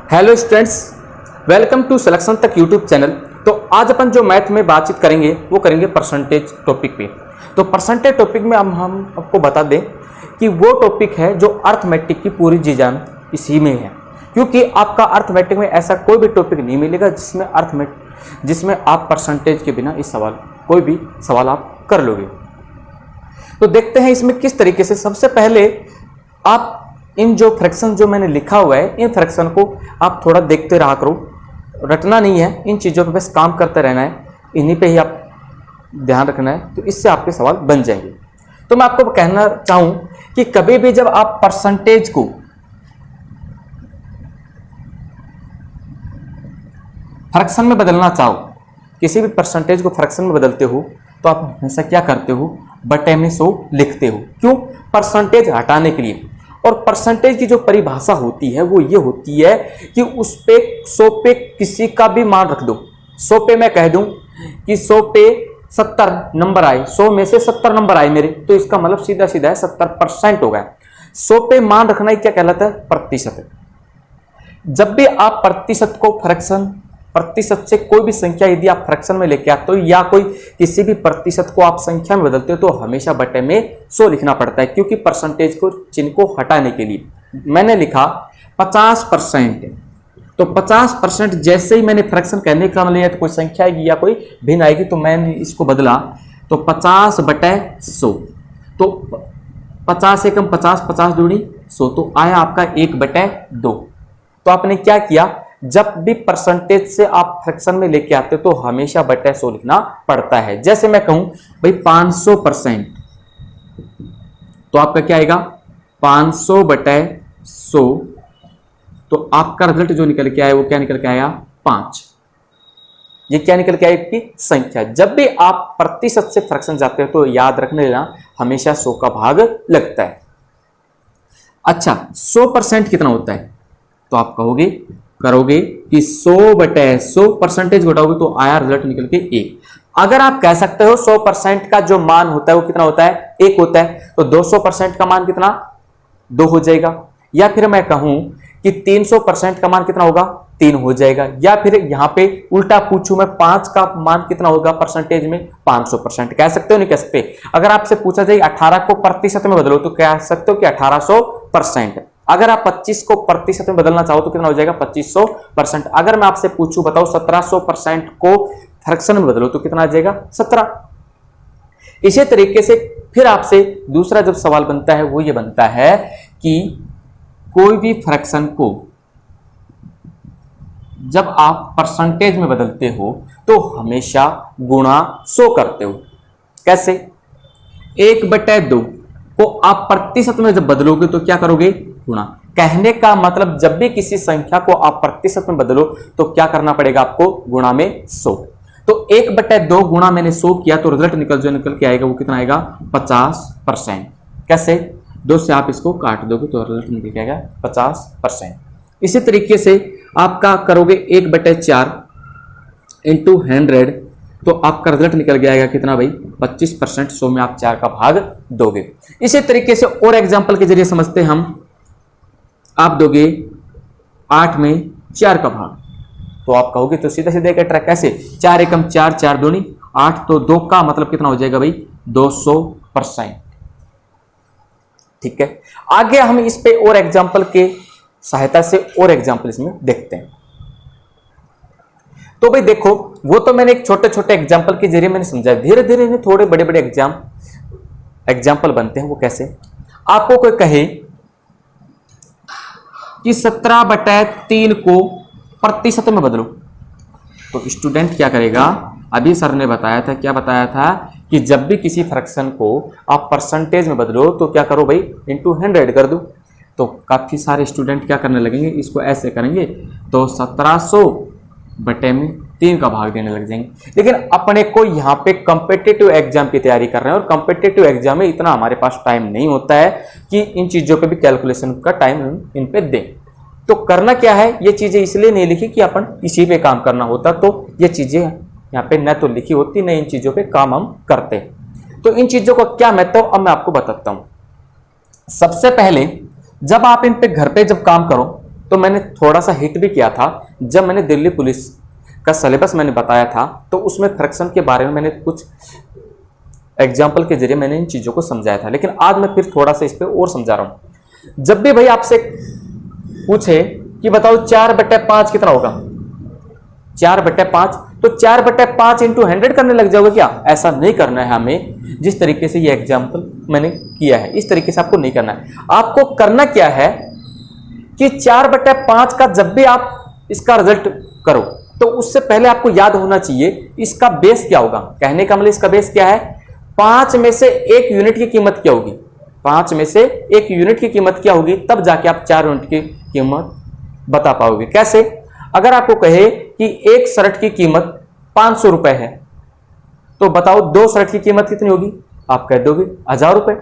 Hello students, welcome to Selection Tak YouTube channel. तो आज अपन जो मैथ में बातचीत करेंगे वो करेंगे परसेंटेज टॉपिक पे। तो परसेंटेज टॉपिक में हम आपको बता दें कि वो टॉपिक है जो अर्थमेटिक की पूरी जी जान इसी में है, क्योंकि आपका अर्थमेटिक में ऐसा कोई भी टॉपिक नहीं मिलेगा जिसमें आप परसेंटेज के बिना इस सवाल कोई भी सवाल आप कर लोगे। तो देखते हैं इसमें किस तरीके से। सबसे पहले आप इन जो फ्रैक्शन जो मैंने लिखा हुआ है, इन फ्रैक्शन को आप थोड़ा देखते रहा करो, रटना नहीं है, इन चीज़ों पे बस काम करते रहना है, इन्हीं पे ही आप ध्यान रखना है, तो इससे आपके सवाल बन जाएंगे। तो मैं आपको कहना चाहूँ कि कभी भी जब आप परसेंटेज को फ्रैक्शन में बदलना चाहो, किसी भी परसेंटेज को फ्रैक्शन में बदलते हो, तो आप हमेशा क्या करते हो, बटे में 100 लिखते हो। क्यों? परसेंटेज हटाने के लिए। और परसेंटेज की जो परिभाषा होती है वो ये होती है कि उस पे 100 पे किसी का भी मान रख दो। 100 पे मैं कह दूं कि 100 पे 70 नंबर आए, 100 में से 70 नंबर आए मेरे, तो इसका मतलब सीधा सीधा है 70% होगा। 100 पे मान रखना ही क्या कहलाता है? प्रतिशत। जब भी आप प्रतिशत से कोई भी संख्या यदि आप फ्रैक्शन में लेके आते हो या कोई किसी भी प्रतिशत को आप संख्या में बदलते हो, तो हमेशा बटे में 100 लिखना पड़ता है, क्योंकि परसेंटेज को चिन्ह को हटाने के लिए। मैंने लिखा 50%, तो 50% जैसे ही मैंने फ्रैक्शन कहने का लिया तो कोई संख्या आएगी या कोई भिन्न आएगी, तो मैंने इसको बदला तो 50 बटे 100, तो 50 एकम 50, 50 दूनी 100, तो आया आपका 1/2। तो आपने क्या किया, जब भी परसेंटेज से आप फ्रैक्शन में लेके आते हो तो हमेशा बटे 100 लिखना पड़ता है। जैसे मैं कहूं भाई 500%, तो आपका क्या आएगा 500 बटे 100, तो आपका रिजल्ट जो निकल के आया वो क्या निकल के आया? 5। ये क्या निकल के आया? की संख्या। जब भी आप प्रतिशत से फ्रैक्शन जाते हो तो याद रखने लेना हमेशा 100 का भाग लगता है। अच्छा, 100% कितना होता है? तो आप करोगे कि 100 बटे 100 परसेंटेज घटाओगे तो आया रिजल्ट निकल के 1। अगर आप कह सकते हो 100% का जो मान होता है वो कितना होता है? 1 होता है, तो 200% का मान कितना? 2 हो जाएगा। या फिर मैं कहूं कि 300% का मान कितना होगा? 3 हो जाएगा। या फिर यहां पे उल्टा पूछूं मैं, 5 का मान कितना होगा परसेंटेज में? 500%। कह सकते हो नहीं कह सकते? अगर आपसे पूछा जाए 18 को प्रतिशत में बदलो तो कह सकते हो कि 1800%। अगर आप 25 को प्रतिशत में बदलना चाहो तो कितना हो जाएगा? 2500%। अगर मैं आपसे पूछूं बताओ 1700% को फ्रैक्शन में बदलो तो कितना आ जाएगा? 17। इसी तरीके से फिर आपसे दूसरा जब सवाल बनता है वो ये बनता है कि कोई भी फ्रैक्शन को जब आप परसेंटेज में बदलते हो तो हमेशा गुणा 100 करते हो। कैसे? 1/2 को आप प्रतिशत में जब बदलोगे तो क्या करोगे? गुणा। कहने का मतलब जब भी किसी संख्या को आप प्रतिशत में बदलो तो क्या करना पड़ेगा आपको? गुणा में 100। तो 1/2 गुणा मैंने 100 किया तो रिजल्ट निकल के आएगा वो कितना आएगा? 50%। कैसे? 2 से आप इसको काट दोगे तो रिजल्ट निकल के आएगा 50%। इसी तरीके से आपका करोगे 1/4 इंटू 100, तो आपका रिजल्ट निकल के आएगा कितना भाई? 25%। 100 में आप 4 का भाग दोगे। इसी तरीके से और एग्जांपल के जरिए समझते हम, आप दोगे 8 में 4 का भाग, तो आप कहोगे तो सीधा सीधा क्या ट्रैक? कैसे? 4 एकम 4, 4 दूनी 8, तो 2 का मतलब कितना हो जाएगा भाई? 200%। ठीक है, आगे हम इस पे और एग्जांपल के सहायता से और एग्जांपल इसमें देखते हैं। तो भाई देखो, वो तो मैंने एक छोटे छोटे एग्जांपल के जरिए मैंने समझा, धीरे धीरे थोड़े बड़े बड़े एग्जांपल बनते हैं। वो कैसे? आपको कोई कहे कि 17/3 को प्रतिशत में बदलो, तो स्टूडेंट क्या करेगा? अभी सर ने बताया था, क्या बताया था कि जब भी किसी फ्रैक्शन को आप परसेंटेज में बदलो तो क्या करो भाई? इंटू 100 कर दो। तो काफी सारे स्टूडेंट क्या करने लगेंगे? इसको ऐसे करेंगे तो 1700/3 का भाग देने लग जाएंगे। लेकिन अपने को यहाँ पे कॉम्पिटिटिव एग्जाम की तैयारी कर रहे हैं और कॉम्पिटिटिव एग्जाम में इतना हमारे पास टाइम नहीं होता है कि इन चीज़ों पे भी कैलकुलेशन का टाइम इन पे दें। तो करना क्या है, ये चीज़ें इसलिए नहीं लिखी कि अपन इसी पे काम करना होता, तो ये चीज़ें यहाँ पे न तो लिखी होती न इन चीज़ों पे काम हम करते। तो इन चीज़ों का क्या महत्व अब मैं आपको बताता हूँ। सबसे पहले जब आप इन पे घर पे जब काम करो तो मैंने थोड़ा सा हिट भी किया था जब मैंने दिल्ली पुलिस का सिलेबस मैंने बताया था, तो उसमें फ्रैक्शन के बारे में मैंने कुछ एग्जाम्पल के जरिए मैंने इन चीज़ों को समझाया था। लेकिन आज मैं फिर थोड़ा सा इस पर और समझा रहा हूँ। जब भी भाई आपसे पूछे कि बताओ 4/5 कितना होगा, 4/5, तो 4/5 इंटू 100 करने लग जाओगे क्या? ऐसा नहीं करना है हमें। जिस तरीके से ये एग्जाम्पल मैंने किया है इस तरीके से आपको नहीं करना है। आपको करना क्या है कि 4/5 का जब भी आप इसका रिजल्ट करो तो उससे पहले आपको याद होना चाहिए इसका बेस क्या होगा। कहने का मतलब इसका बेस क्या है, 5 में से 1 यूनिट की कीमत क्या होगी, 5 में से 1 यूनिट की कीमत क्या होगी, तब जाके आप 4 यूनिट की कीमत बता पाओगे। कैसे? अगर आपको कहे कि एक शर्ट की कीमत 500 रुपए है, तो बताओ 2 शर्ट की कीमत कितनी होगी, आप कह दोगे 1000 रुपए।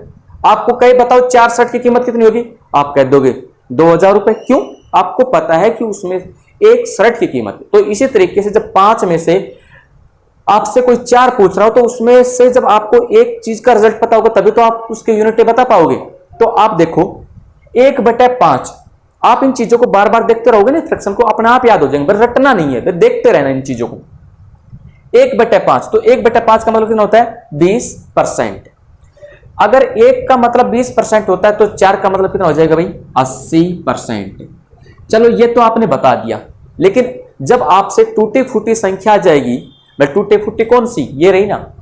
आपको कहे बताओ 4 शर्ट की कीमत कितनी होगी, आप कह दोगे 2000 रुपए। क्यों? आपको पता है कि उसमें एक शर्ट की कीमत। तो इसी तरीके से जब 5 में से आपसे कोई 4 पूछ रहा हो, तो उसमें से जब आपको एक चीज का रिजल्ट पता होगा तभी तो आप उसके यूनिट बता पाओगे। तो आप देखो 1/5, आप इन चीजों को बार बार देखते रहोगे ना, फ्रैक्शन को अपने आप याद हो जाएंगे, बस रटना नहीं है, देखते रहना इन चीजों को। 1/5, तो 1/5 का मतलब कितना होता है, 20%। अगर 1 का मतलब 20% होता है तो 4 का मतलब कितना हो जाएगा भाई, 80%। चलो ये तो आपने बता दिया, लेकिन जब आपसे टूटी फूटी संख्या आ जाएगी, मैं टूटी फूटी कौन सी, ये रही ना,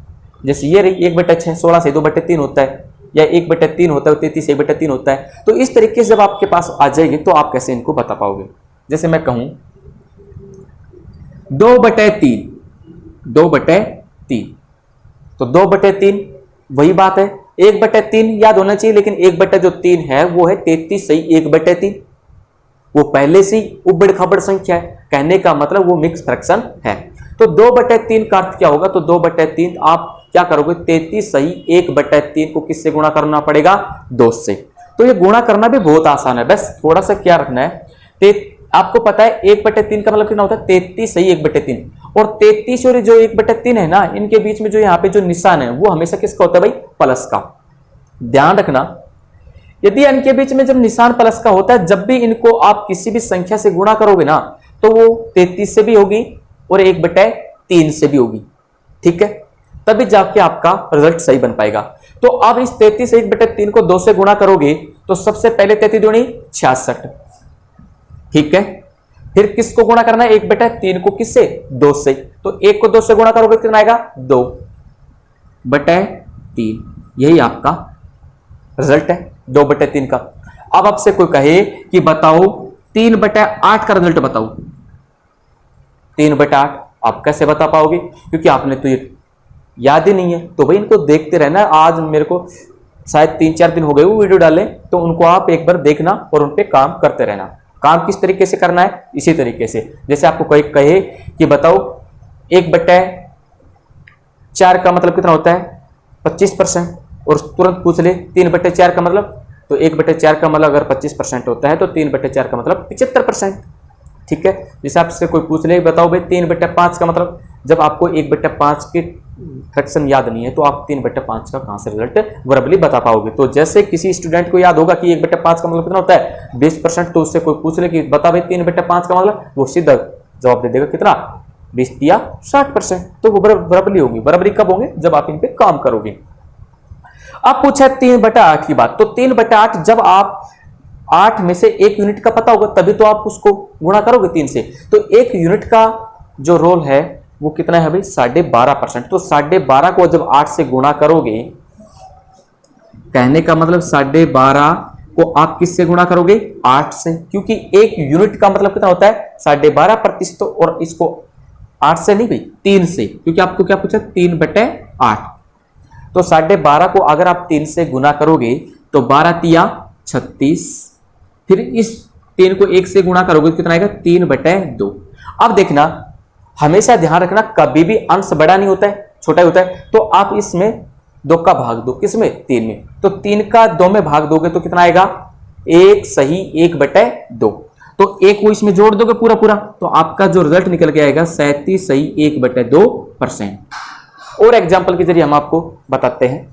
जैसे ये रही 1/6, 16 से 2/3 होता है, या 1/3 होता है, 33 से 1/3 होता है। तो इस तरीके से जब आपके पास आ जाएगी तो आप कैसे इनको बता पाओगे। जैसे मैं कहूं 2/3, 2/3, तो 2/3 वही बात है, 1/3 याद होना चाहिए, लेकिन 1/3 है वो है 33 सही 1/3, वो पहले से उबड़ खाबड़ संख्या है। कहने का मतलब वो मिक्स फ्रैक्शन है। तो 2/3 का अर्थ क्या होगा, तो 2/3 आप क्या करोगे, 33 सही 1/3 को किससे गुणा करना पड़ेगा, 2 से। तो ये गुणा करना भी बहुत आसान है, बस थोड़ा सा क्या रखना है, आपको पता है 1/3 का मतलब कितना होता है, 33 सही 1/3। और 33 और जो 1/3 है ना, इनके बीच में जो यहाँ पे जो निशान है वो हमेशा किसका होता है भाई, प्लस का। ध्यान रखना, यदि इनके बीच में जब निशान प्लस का होता है, जब भी इनको आप किसी भी संख्या से गुणा करोगे ना, तो वो 33 से भी होगी और 1/3 से भी होगी, ठीक है, तभी जाके आपका रिजल्ट सही बन पाएगा। तो अब इस 33 से 1/3 को 2 से गुणा करोगे तो सबसे पहले 33 दूनी 66, ठीक है। फिर किसको गुणा करना है, 1/3 को किससे, 2 से। तो 1 को 2 से गुणा करोगे कितना आएगा, 2/3। यही आपका रिजल्ट है 2/3 का। अब आपसे कोई कहे कि बताओ 3/8 का रिजल्ट बताओ, 3/8 आप कैसे बता पाओगे, क्योंकि आपने तो ये याद ही नहीं है। तो भाई इनको देखते रहना, आज मेरे को शायद 3-4 दिन हो गए वो वीडियो डाले, तो उनको आप एक बार देखना और उन पे काम करते रहना। काम किस तरीके से करना है, इसी तरीके से। जैसे आपको कोई कहे कि बताओ 1/4 का मतलब कितना होता है, 25%, और तुरंत पूछ ले 3/4 का मतलब, तो 1/4 का मतलब अगर 25% होता है तो 3/4 का मतलब 75%, ठीक है। जैसे आपसे कोई पूछ ले बताओ भाई 3/5 का मतलब, जब आपको 1/5 के फ्रैक्शन याद नहीं है तो आप 3/5 का कहां से रिजल्ट वर्बली बता पाओगे। तो जैसे किसी स्टूडेंट को याद होगा कि 1/5 का मतलब कितना होता है, 20%, तो उससे कोई पूछ ले कि बता भाई 3/5 का मतलब, वो सीधा जवाब दे देगा कितना, 20 या 60%। तो वो वर्बली होगी। वर्बली कब होंगे, जब आप इन पे काम करोगे। अब पूछा 3/8 की बात, तो 3/8 जब आप 8 में से 1 यूनिट का पता होगा तभी तो आप उसको गुणा करोगे 3 से। तो 1 यूनिट का जो रोल है वो कितना है भाई, 12.5%। तो 12.5 को जब 8 से गुणा करोगे, कहने का मतलब 12.5 को आप किससे गुणा करोगे, 8 से, क्योंकि 1 यूनिट का मतलब कितना होता है 12.5%, और इसको 8 से नहीं भाई 3 से, क्योंकि आपको क्या पूछा 3/8। तो 12.5 को अगर आप 3 से गुना करोगे तो 12 × 36, फिर इस 3 को 1 से गुणा करोगे कितना आएगा, 3/2। अब देखना, हमेशा ध्यान रखना, कभी भी अंश बड़ा नहीं होता है, छोटा ही होता है। तो आप इसमें 2 का भाग दो, किसमें, 3 में, तो 3 का 2 में भाग दोगे तो कितना आएगा, 1 सही 1/2। तो 1 को इसमें जोड़ दोगे पूरा पूरा, तो आपका जो रिजल्ट निकल के आएगा 37 सही 1/2%। और एग्जाम्पल के जरिए हम आपको बताते हैं।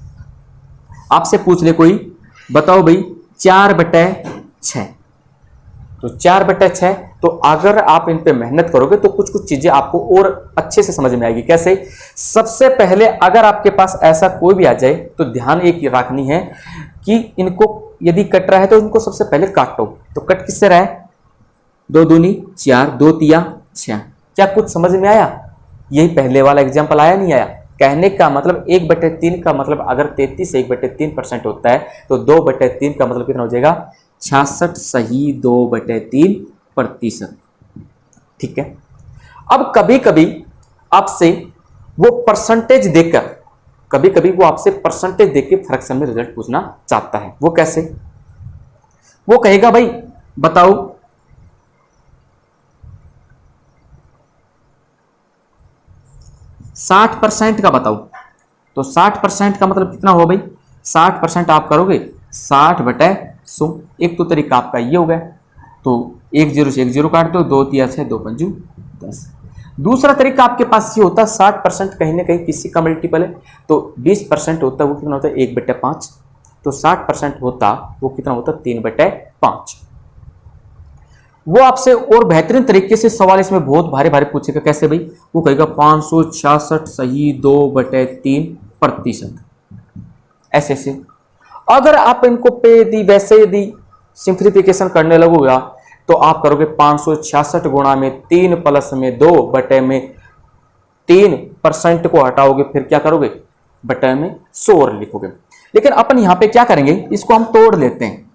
आपसे पूछ ले कोई, बताओ भाई 4/6, तो 4/6। तो अगर आप इन पे मेहनत करोगे तो कुछ कुछ चीजें आपको और अच्छे से समझ में आएगी। कैसे? सबसे पहले अगर आपके पास ऐसा कोई भी आ जाए तो ध्यान एक रखनी है कि इनको यदि कट रहा है तो इनको सबसे पहले काटो। तो कट किससे रहा है? 2 दूनी 4, 2 तिया 6। क्या कुछ समझ में आया? यही पहले वाला एग्जाम्पल आया नहीं आया? कहने का मतलब 1/3 का मतलब अगर 33 1/3% होता है तो 2/3 का मतलब कितना हो जाएगा? 66 सही 2/3%। ठीक है। अब कभी कभी आपसे वो परसेंटेज देकर फ्रैक्शन में रिजल्ट पूछना चाहता है। वो कैसे? वो कहेगा भाई बताओ 60% का बताओ। तो 60% का मतलब कितना होगा भाई? 60% आप करोगे 60/100। एक तो तरीका आपका ये हो गया। तो 1 0 से 1 0 काट दो, 2 तिया 6, 2 पंजू 10। दूसरा तरीका आपके पास ये होता है 60% कहीं ना कहीं किसी का मल्टीपल है। तो 20% होता है वो कितना होता है? 1/5। तो 60% होता वो कितना होता? 3/5। वो आपसे और बेहतरीन तरीके से सवाल इसमें बहुत भारी भारी पूछेगा। कैसे भाई? वो कहेगा 566 सही 2/3%। ऐसे ऐसे अगर आप इनको पे यदि वैसे यदि सिंप्लीफिकेशन करने लगोगा तो आप करोगे 566 गुणा में 3 प्लस में 2/3% को हटाओगे, फिर क्या करोगे? बटे में 100 और लिखोगे। लेकिन अपन यहां पे क्या करेंगे? इसको हम तोड़ लेते हैं।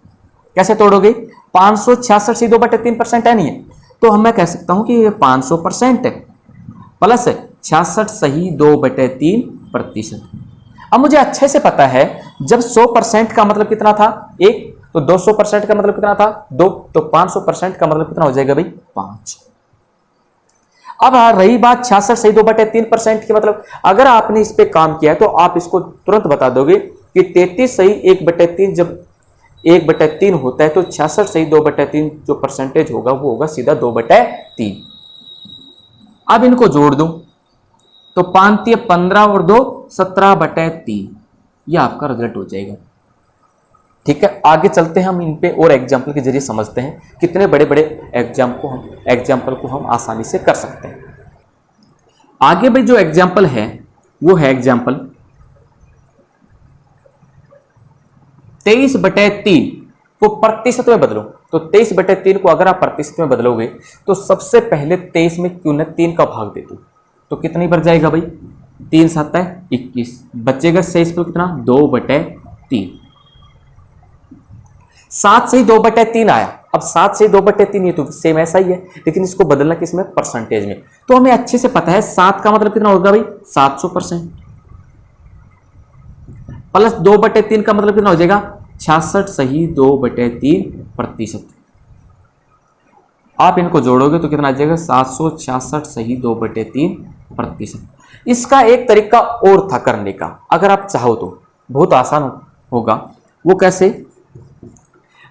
कैसे तोड़ोगे? 566 से 2/3% है नहीं है तो हम मैं कह सकता हूं कि ये 500% है प्लस 66 सही 2/3%। अब मुझे अच्छे से पता है जब 100% का मतलब कितना था? 1। तो 200% का मतलब कितना था? 2। तो 500% का मतलब कितना हो जाएगा भाई? 5। अब रही बात 66 सही 2/3% की, मतलब अगर आपने इस पे काम किया है तो आप इसको तुरंत बता दोगे कि 33 सही 1/3 जब 1/3 होता है तो 66 सही 2/3 जो परसेंटेज होगा वो होगा सीधा 2/3। अब इनको जोड़ दो तो 5 15 और 2 17/3। यह आपका रिजल्ट हो जाएगा। ठीक है, आगे चलते हैं। हम इन पे और एग्जाम्पल के जरिए समझते हैं कितने बड़े बड़े एग्जाम्पल को हम आसानी से कर सकते हैं। आगे भाई जो एग्जाम्पल है वो है एग्जाम्पल 23/3 को प्रतिशत में बदलो। तो 23/3 को अगर आप प्रतिशत में बदलोगे तो सबसे पहले 23 में क्यों न 3 का भाग दे दो तो कितनी बढ़ जाएगा भाई? 3 7 21 बचेगा शेष पर कितना? 2/3। 7 से ही 2/3 आया। अब 7 से 2/3 ये तो सेम ऐसा ही है, लेकिन इसको बदलना किसमें? परसेंटेज में। तो हमें अच्छे से पता है 7 का मतलब कितना होगा भाई? 700% प्लस 2/3 का मतलब कितना हो जाएगा? 66 सही 2/3%। आप इनको जोड़ोगे तो कितना आ जाएगा? 766 सही 2/3%। इसका एक तरीका और था करने का, अगर आप चाहो तो बहुत आसान होगा। वो कैसे?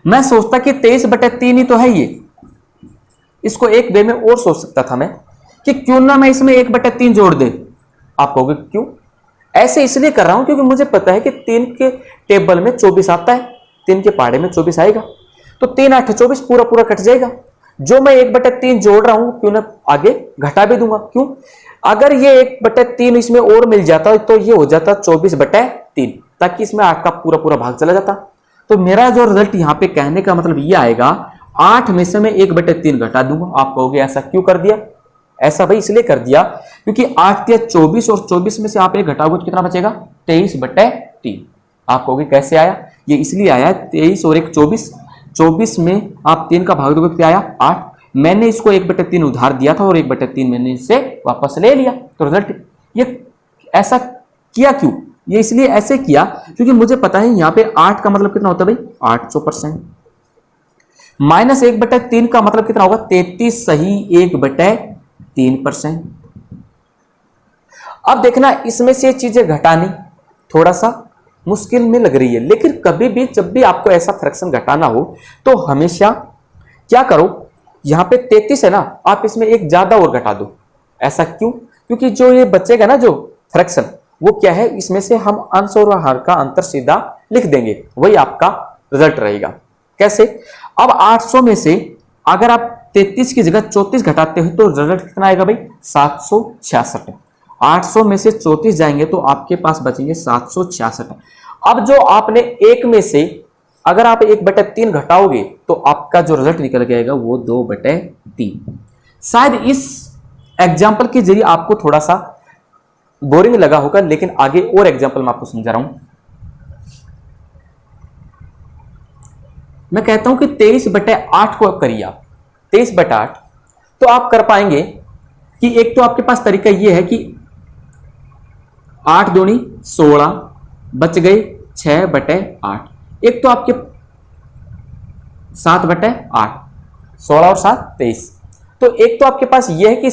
मैं सोचता कि 23/3 ही तो है ये। इसको एक वे में और सोच सकता था मैं कि क्यों ना मैं इसमें 1/3 जोड़ दे। आप कहोगे क्यों? ऐसे इसलिए कर रहा हूं क्योंकि मुझे पता है कि 3 के टेबल में 24 आता है, 3 के पहाड़े में 24 आएगा, तो 3 8 24 पूरा पूरा कट जाएगा। जो मैं 1/3 जोड़ रहा हूं क्यों ना आगे घटा भी दूंगा। क्यों? अगर ये 1/3 इसमें और मिल जाता तो ये हो जाता 24/3, ताकि इसमें 8 का पूरा पूरा भाग चला जाता। तो मेरा जो रिजल्ट यहां पे कहने का मतलब ये आएगा 8 में से मैं 1/3 घटा दूंगा। आप कहोगे ऐसा क्यों कर दिया? ऐसा भाई इसलिए कर दिया क्योंकि 8 या 24 और 24 में से आप एक घटाओगे तो कितना बचेगा? 23/3। आप कहोगे कैसे आया? ये इसलिए आया 23 और 1 24, 24 में आप 3 का भाग दोगे क्या आया? 8। मैंने इसको 1/3 उधार दिया था और 1/3 मैंने इससे वापस ले लिया। तो रिजल्ट ये ऐसा किया क्यों? ये इसलिए ऐसे किया क्योंकि मुझे पता है यहां पे 8 का मतलब कितना होता है भाई? 800%। माइनस 1/3 का मतलब कितना होगा? 33 सही 1/3%। अब देखना इसमें से चीजें घटानी थोड़ा सा मुश्किल में लग रही है, लेकिन कभी भी जब भी आपको ऐसा फ्रैक्शन घटाना हो तो हमेशा क्या करो? यहां पे 33 है ना, आप इसमें एक ज्यादा और घटा दो। ऐसा क्यों? क्योंकि जो ये बचेगा ना जो फ्रैक्शन, वो क्या है? इसमें से हम अंश और हर का अंतर सीधा लिख देंगे, वही आपका रिजल्ट रहेगा। कैसे? अब 800 में से अगर आप 33 की जगह 34 घटाते हो तो रिजल्ट कितना आएगा भाई? 766। 800 में से 34 जाएंगे तो आपके पास बचेंगे 766। अब जो आपने एक में से अगर आप 1/3 घटाओगे तो आपका जो रिजल्ट निकल के आएगा वो 2/3। शायद इस एग्जाम्पल के जरिए आपको थोड़ा सा बोरिंग लगा होगा, लेकिन आगे और एग्जाम्पल मैं आपको समझा रहा हूं। मैं कहता हूं कि 23/8 को करिए आप 23/8, तो आप कर पाएंगे कि एक तो आपके पास तरीका यह है कि 8 दूनी 16 बच गए 6/8। एक तो आपके 7/8, 16 और 7 23। तो एक तो आपके पास यह है कि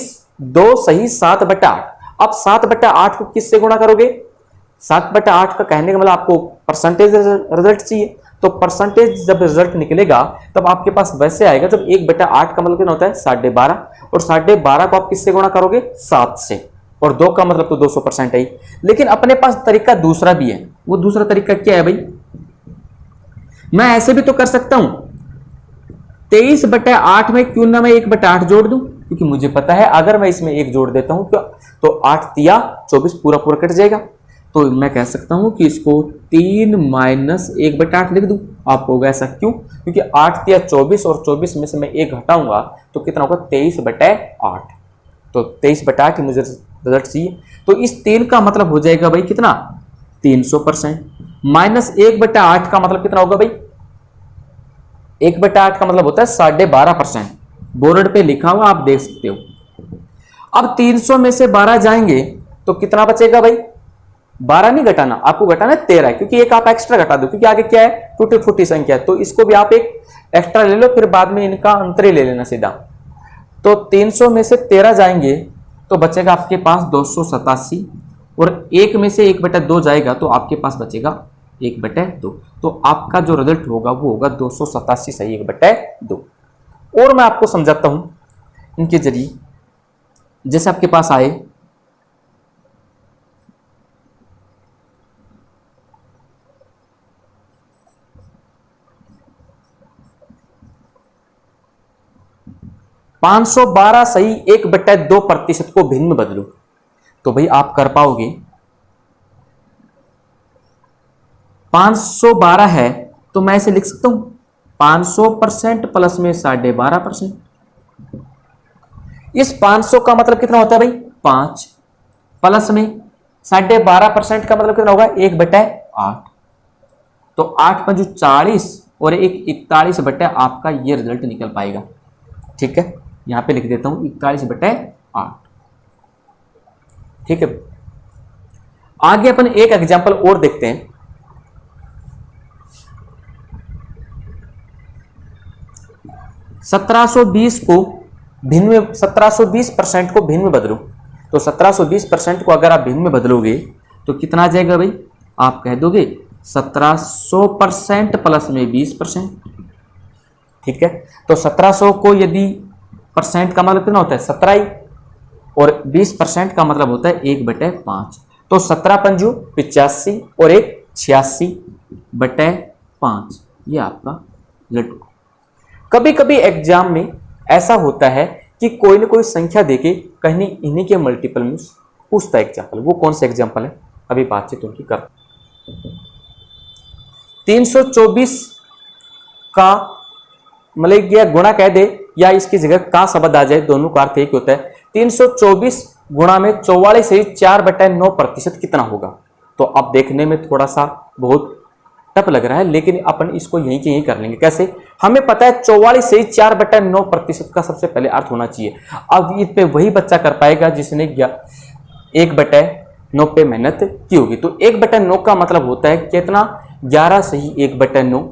2 सही 7/8। अब 7/8 को किससे गुणा करोगे? 7/8 का कहने का मतलब आपको परसेंटेज रिजल्ट चाहिए, तो परसेंटेज जब रिजल्ट निकलेगा तब आपके पास वैसे आएगा जब 1/8 का मतलब कितना होता है? 12.5, और 12.5 को आप किससे गुणा करोगे? 7 से, और 2 का मतलब तो 200% है। लेकिन अपने पास तरीका दूसरा भी है। वो दूसरा तरीका क्या है भाई? मैं ऐसे भी तो कर सकता हूं, 23/8 में क्यों ना मैं 1/8 जोड़ दूं, क्योंकि मुझे पता है अगर मैं इसमें 1 जोड़ देता हूं तो 8 तिया 24 पूरा पूरा कट जाएगा। तो मैं कह सकता हूं कि इसको 3 माइनस 1/8 लिख दूं। आप होगा ऐसा क्यों? क्योंकि 8 तिया 24 और 24 में से मैं 1 घटाऊंगा तो कितना होगा? 23/8। तो 23/8 मुझे रिजल्ट चाहिए, तो इस 3 का मतलब हो जाएगा भाई कितना? 300%। माइनस 1/8 का मतलब कितना होगा भाई? 1/8 का मतलब होता है 12.5%। बोर्ड पे लिखा हुआ आप देख सकते हो। अब 300 में से 12 जाएंगे तो कितना बचेगा भाई? 12 नहीं घटाना, आपको घटाना है 13, क्योंकि एक आप एक्स्ट्रा घटा दो, क्योंकि आगे क्या है? टूटी फूटी संख्या है, तो इसको भी आप एक एक्स्ट्रा ले लो, फिर बाद में इनका अंतर ही ले लेना सीधा। तो 300 में से 13 जाएंगे तो बचेगा आपके पास 287, और 1 में से 1/2 जाएगा तो आपके पास बचेगा 1/2। तो आपका जो रिजल्ट होगा वो होगा 287 सही 1/2। और मैं आपको समझाता हूं इनके जरिए। जैसे आपके पास आए 512 सही 1/2% को भिन्न में बदलो, तो भाई आप कर पाओगे। 512 है तो मैं इसे लिख सकता हूं 500% प्लस में 12.5%। इस 500 का मतलब कितना होता है भाई? 5, प्लस में 12.5% का मतलब कितना होगा? 1/8। तो 8 5 40 और 1 41 आपका ये रिजल्ट निकल पाएगा। ठीक है, यहां पे लिख देता हूं 41/8। ठीक है, आगे अपन एक एग्जांपल और देखते हैं। भिन्न में 1720% को भिन्न में बदलो, तो 1720% को अगर आप भिन्न में बदलोगे तो कितना आ जाएगा भाई? आप कह दोगे 1700% प्लस में 20%। ठीक है, तो 1700 को यदि परसेंट का मतलब कितना होता है? 17 ही, और 20% का मतलब होता है 1/5। तो 17 पंजू 85 और 1 86/5, ये आपका रिजल्ट। कभी कभी एग्जाम में ऐसा होता है कि कोई ना कोई संख्या देके कहीं इन्हीं के मल्टीपल में पूछता है एग्जाम्पल। वो कौन सा एग्जाम्पल है अभी बातचीत उनकी कर। 324 का मतलब यह गुणा कह दे या इसकी जगह का शब्द आ जाए, दोनों का अर्थ एक होता है। 324 गुणा में 44 से 4/9% कितना होगा? तो अब देखने में थोड़ा सा बहुत टफ लग रहा है, लेकिन अपन इसको यहीं के यहीं कर लेंगे। कैसे? हमें पता है 44 से 4/9% का सबसे पहले अर्थ होना चाहिए। अब इस पे वही बच्चा कर पाएगा जिसने 1/9 पे मेहनत की होगी। तो 1/9 का मतलब होता है कितना? 11 सही 1/9।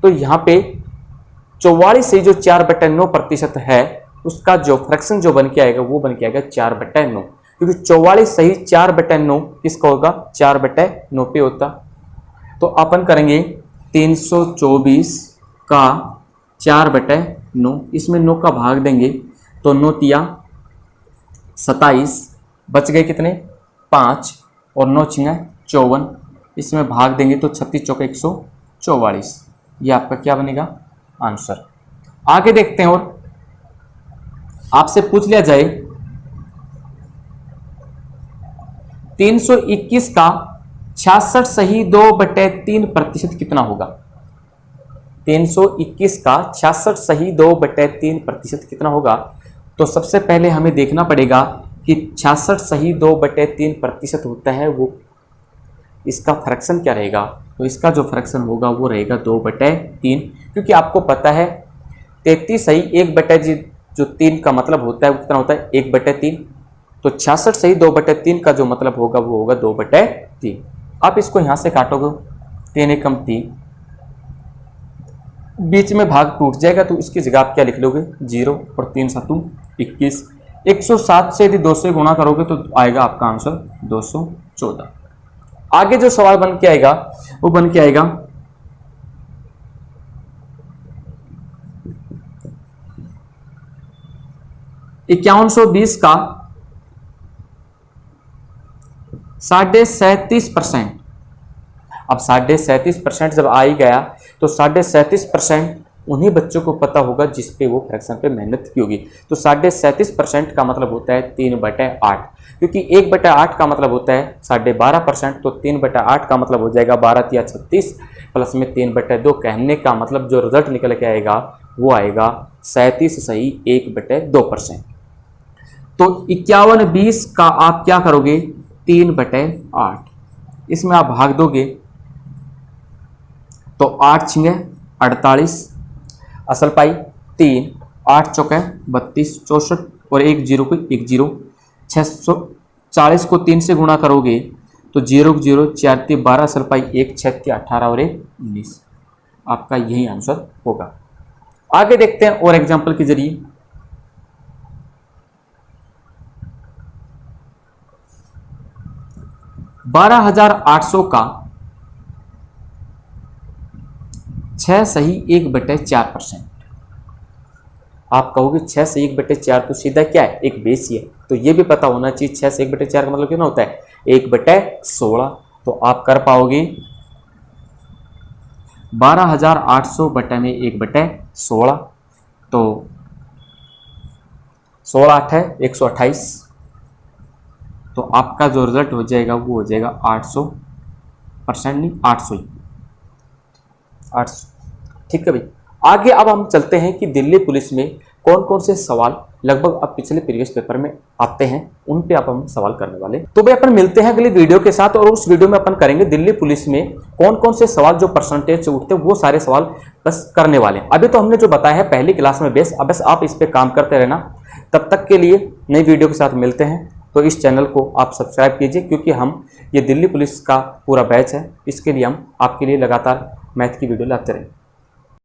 तो यहाँ पे 44 से जो 4/9% है उसका जो फ्रैक्शन जो बन के आएगा वो बन के आएगा 4/9, क्योंकि 44 सही 4/9 किसका होगा? 4/9 पे होता। तो अपन करेंगे 324 का 4/9, इसमें 9 का भाग देंगे तो 9 तिया 27, बच गए कितने? 5, और 9 छिया 54, इसमें भाग देंगे तो 36 चौके 144। ये आपका क्या बनेगा? आंसर। आगे देखते हैं और आपसे पूछ लिया जाए 321 का 66 सही 2/3% कितना होगा? 321 का 66 सही 2/3% कितना होगा? तो सबसे पहले हमें देखना पड़ेगा कि 66 सही 2/3% होता है, वो इसका फ्रैक्शन क्या रहेगा? तो इसका जो फ्रैक्शन होगा वो रहेगा 2/3, क्योंकि आपको पता है 33 सही 1/3 का मतलब होता है वो कितना होता है? 1/3। तो 66 सही 2/3 का जो मतलब होगा वो होगा 2/3। आप इसको यहाँ से काटोगे 3 एकम 3, बीच में भाग टूट जाएगा, तो इसकी जगह आप क्या लिख लोगे? 0 और 3 7 21। 107 से यदि 2 से गुणा करोगे तो आएगा आपका आंसर 214। आगे जो सवाल बन के आएगा वो बन के आएगा 5120 का 37.5%। अब 37.5% जब आ ही गया तो 37.5% उन्हीं बच्चों को पता होगा जिस पे वो फ्रैक्शन पे मेहनत की होगी। तो 37.5% का मतलब होता है 3/8, क्योंकि 1/8 का मतलब होता है 12.5%। तो 3/8 का मतलब हो जाएगा 12 या 36 प्लस में 3/2। कहने का मतलब जो रिजल्ट निकल के आएगा वो आएगा 37 सही 1/2%। तो 5120 का आप क्या करोगे? 3/8, इसमें आप भाग दोगे तो 8 छिंगे 48, असल पाई 3, 8 चौके 32, 64 और 1 0 को 1 0। 640 को 3 से गुणा करोगे तो 0 0 4 3 12, असल पाई 1 6 3 18 और 1 19। आपका यही आंसर होगा। आगे देखते हैं और एग्जाम्पल के जरिए। बारह 12,800 का 6 सही 1/4%। आप कहोगे 6 से 1/4 तो सीधा क्या है? एक बेस ही है, तो ये भी पता होना चाहिए 6 से 1/4 का मतलब कितना होता है? 1/16। तो आप कर पाओगे 12,800 बटे में 1/16, तो 16 8 है 128। तो आपका जो रिजल्ट हो जाएगा वो हो जाएगा 800%, नहीं 800 ही, 800। ठीक है भाई। आगे अब हम चलते हैं कि दिल्ली पुलिस में कौन कौन से सवाल लगभग अब पिछले प्रीवियस पेपर में आते हैं, उन पे आप हम सवाल करने वाले। तो भाई अपन मिलते हैं अगली वीडियो के साथ, और उस वीडियो में अपन करेंगे दिल्ली पुलिस में कौन कौन से सवाल जो परसेंटेज से उठते हैं वो सारे सवाल बस करने वाले हैं। अभी तो हमने जो बताया है पहली क्लास में बेस, अब बस आप इस पर काम करते रहना। तब तक के लिए नई वीडियो के साथ मिलते हैं। तो इस चैनल को आप सब्सक्राइब कीजिए, क्योंकि हम ये दिल्ली पुलिस का पूरा बैच है, इसके लिए हम आपके लिए लगातार मैथ की वीडियो लाते रहेंगे।